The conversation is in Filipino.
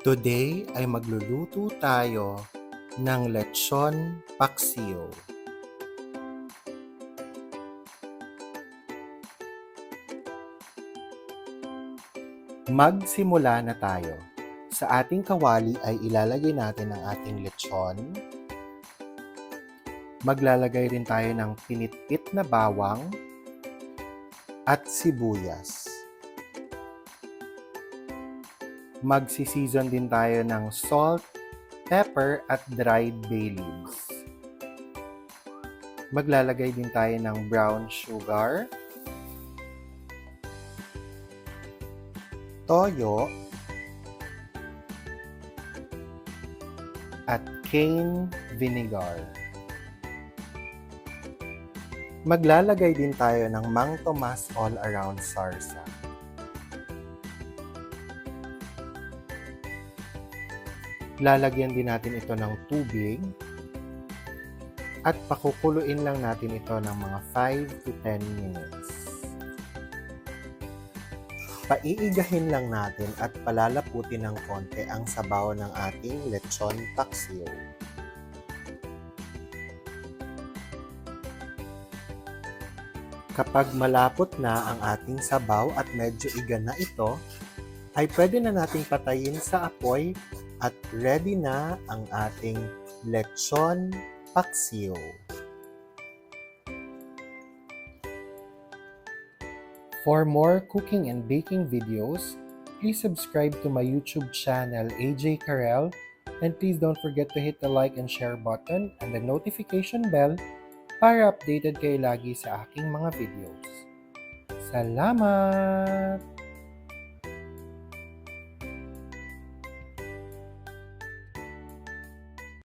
Today ay magluluto tayo ng lechon paksiw. Magsimula na tayo. Sa ating kawali ay ilalagay natin ang ating lechon. Maglalagay rin tayo ng pinitpit na bawang at sibuyas. Magsi-season din tayo ng salt, pepper at dried bay leaves. Maglalagay din tayo ng brown sugar, toyo, at cane vinegar. Maglalagay din tayo ng Mang Tomas all around sarsa. Lalagyan din natin ito ng tubig at pakukuluin lang natin ito ng mga 5 to 10 minutes. Paiigahin lang natin at palalaputin ng konti ang sabaw ng ating lechon paksiw. Kapag malapot na ang ating sabaw at medyo iga na ito, ay pwede na nating patayin sa apoy at ready na ang ating lechon paksiw. For more cooking and baking videos, please subscribe to my YouTube channel AJ Karel, and please don't forget to hit the like and share button and the notification bell para updated kayo lagi sa aking mga videos. Salamat!